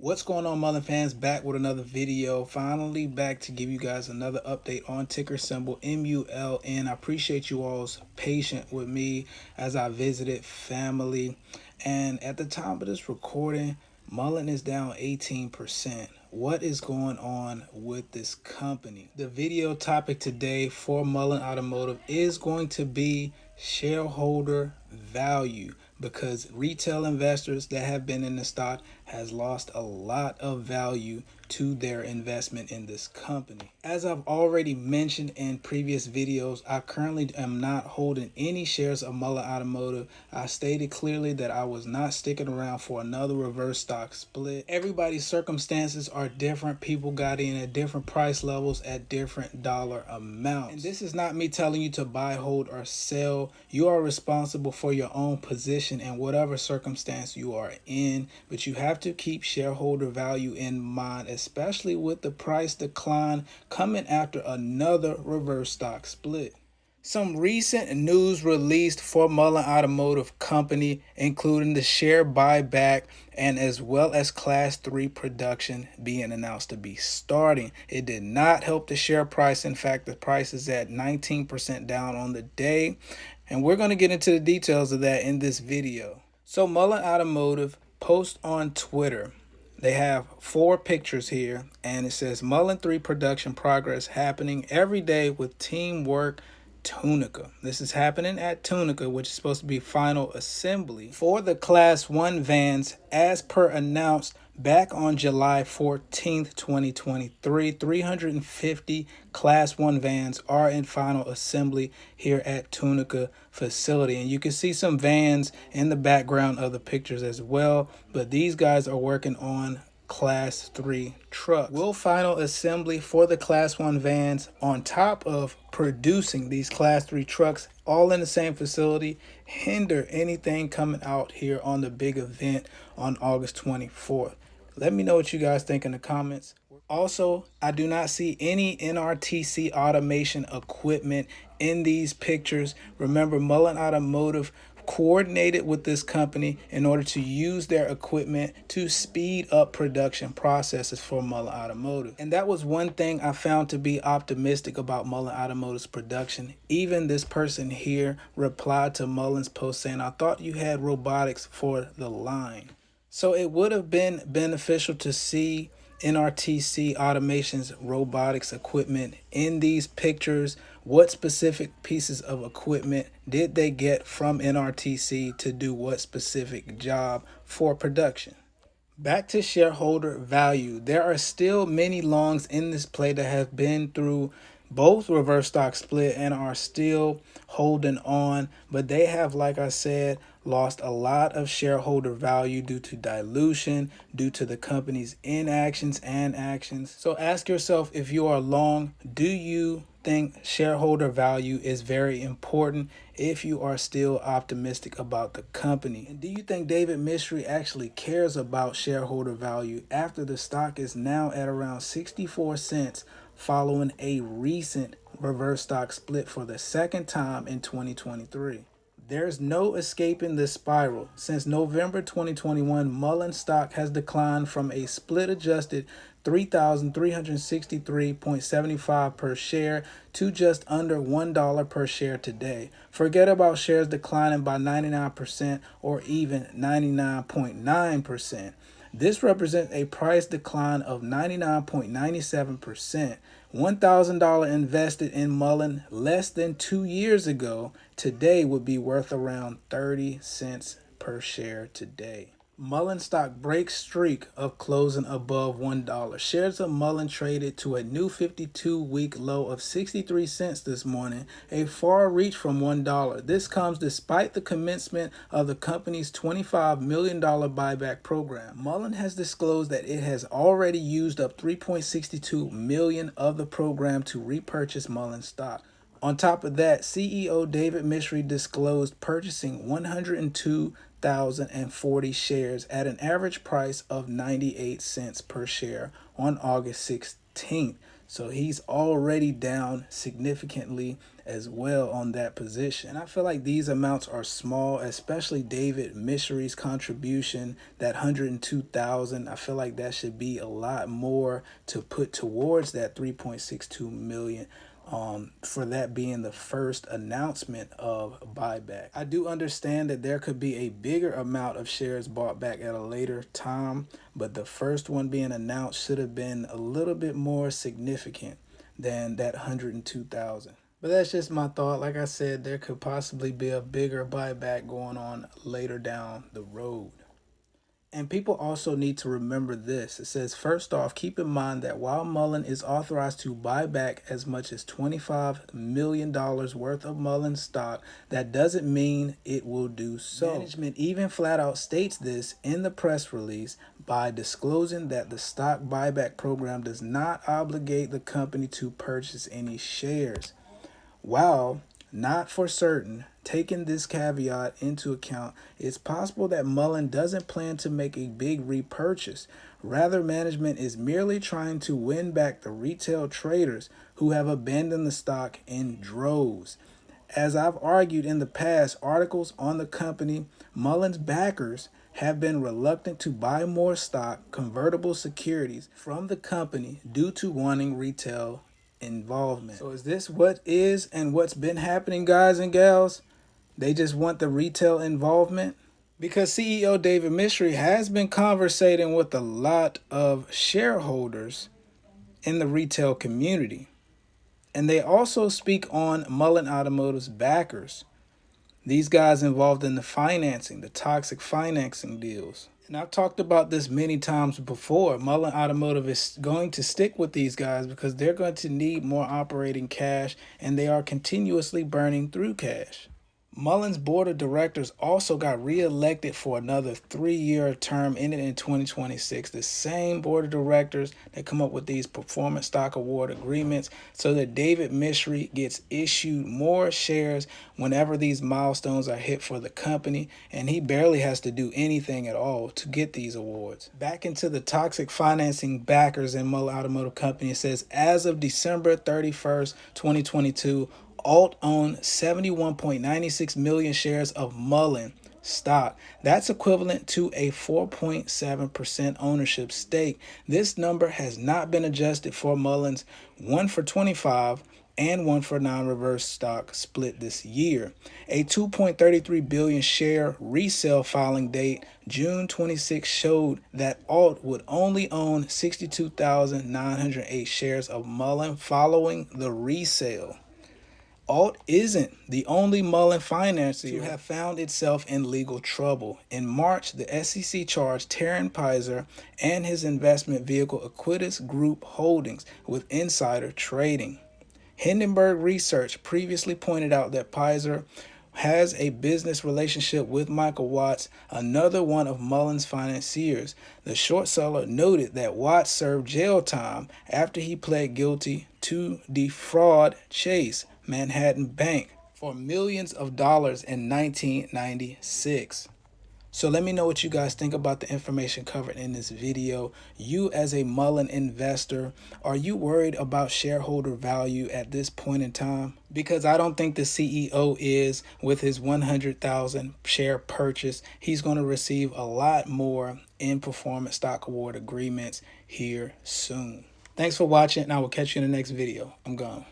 What's going on, Mullen fans? Back with another video. Finally back to give you guys another update on ticker symbol MULN. I appreciate you all's patience with me as I visited family. And at the time of this recording, Mullen is down 18%. What is going on with this company? The video topic today for Mullen Automotive is going to be shareholder value, because retail investors that have been in the stock has lost a lot of value to their investment in this company. As I've already mentioned in previous videos, I currently am not holding any shares of Mullen Automotive. I stated clearly that I was not sticking around for another reverse stock split. Everybody's circumstances are different. People got in at different price levels at different dollar amounts. And this is not me telling you to buy, hold, or sell. You are responsible for your own position in whatever circumstance you are in, but you have to keep shareholder value in mind, especially with the price decline coming after another reverse stock split. Some recent news released for Mullen Automotive Company, including the share buyback and as well as Class 3 production being announced to be starting. It did not help the share price. In fact, the price is at 19% down on the day. And we're going to get into the details of that in this video. So Mullen Automotive posts on Twitter. They have 4 pictures here, and it says Mullen 3 production progress happening every day with teamwork, Tunica. This is happening at Tunica, which is supposed to be final assembly for the Class 1 vans as per announced back on July 14th, 2023. 350 Class 1 vans are in final assembly here at Tunica facility. And you can see some vans in the background of the pictures as well, but these guys are working on Class 3 trucks. Will final assembly for the Class 1 vans on top of producing these Class 3 trucks all in the same facility hinder anything coming out here on the big event on August 24th? Let me know what you guys think in the comments. Also, I do not see any NRTC automation equipment in these pictures. Remember, Mullen Automotive coordinated with this company in order to use their equipment to speed up production processes for Mullen Automotive. And that was one thing I found to be optimistic about Mullen Automotive's production. Even this person here replied to Mullen's post saying, "I thought you had robotics for the line." So it would have been beneficial to see NRTC Automation's robotics equipment in these pictures. What specific pieces of equipment did they get from NRTC to do what specific job for production? Back to shareholder value. There are still many longs in this play that have been through both reverse stock split and are still holding on, but they have, like I said, lost a lot of shareholder value due to dilution, due to the company's inactions and actions. So ask yourself, if you are long, do you think shareholder value is very important if you are still optimistic about the company? And do you think David Mystery actually cares about shareholder value after the stock is now at around 64 cents following a recent reverse stock split for the second time in 2023? There's no escaping this spiral. Since November 2021, Mullen stock has declined from a split adjusted 3,363.75 per share to just under $1 per share today. Forget about shares declining by 99% or even 99.9%. This represents a price decline of 99.97%. $1,000 invested in Mullen less than 2 years ago today would be worth around 30 cents per share today. Mullen stock breaks streak of closing above $1. Shares of Mullen traded to a new 52-week low of 63 cents this morning, a far reach from $1. This comes despite the commencement of the company's $25 million buyback program. Mullen has disclosed that it has already used up $3.62 million of the program to repurchase Mullen stock. On top of that, CEO David Mystery disclosed purchasing 102,040 shares at an average price of 98 cents per share on August 16th. So he's already down significantly as well on that position. And I feel like these amounts are small, especially David Mishery's contribution, that 102,000. I feel like that should be a lot more to put towards that 3.62 million. For that being the first announcement of buyback. I do understand that there could be a bigger amount of shares bought back at a later time, but the first one being announced should have been a little bit more significant than that 102,000. But that's just my thought. Like I said, there could possibly be a bigger buyback going on later down the road. And people also need to remember this. It says, first off, keep in mind that while Mullen is authorized to buy back as much as $25 million worth of Mullen stock, that doesn't mean it will do so. Management even flat out states this in the press release by disclosing that the stock buyback program does not obligate the company to purchase any shares. While not for certain, taking this caveat into account, it's possible that Mullen doesn't plan to make a big repurchase. Rather, management is merely trying to win back the retail traders who have abandoned the stock in droves. As I've argued in the past articles on the company, Mullen's backers have been reluctant to buy more stock, convertible securities from the company due to wanting retail involvement. So is this what is and what's been happening, guys and gals? They just want the retail involvement? Because CEO David Mishery has been conversating with a lot of shareholders in the retail community. And they also speak on Mullen Automotive's backers. These guys involved in the financing, the toxic financing deals. And I've talked about this many times before. Mullen Automotive is going to stick with these guys because they're going to need more operating cash, and they are continuously burning through cash. Mullen's board of directors also got reelected for another 3-year term ending in 2026. The same board of directors that come up with these performance stock award agreements so that David Mishery gets issued more shares whenever these milestones are hit for the company, and he barely has to do anything at all to get these awards. Back into the toxic financing backers in Mullen Automotive Company, it says as of December 31st, 2022, Alt owned 71.96 million shares of Mullen stock. That's equivalent to a 4.7% ownership stake. This number has not been adjusted for Mullen's 1 for 25 and 1 for non-reverse stock split this year. A 2.33 billion share resale filing date June 26 showed that Alt would only own 62,908 shares of Mullen following the resale. Alt isn't the only Mullen financier to have found itself in legal trouble. In March, the SEC charged Terran Pizer and his investment vehicle Equitas Group Holdings with insider trading. Hindenburg Research previously pointed out that Pizer has a business relationship with Michael Watts, another one of Mullen's financiers. The short seller noted that Watts served jail time after he pled guilty to defraud Chase Manhattan Bank for millions of dollars in 1996. So let me know what you guys think about the information covered in this video. You as a Mullen investor, are you worried about shareholder value at this point in time? Because I don't think the CEO is with his 100,000 share purchase. He's going to receive a lot more in performance stock award agreements here soon. Thanks for watching, and I will catch you in the next video. I'm gone.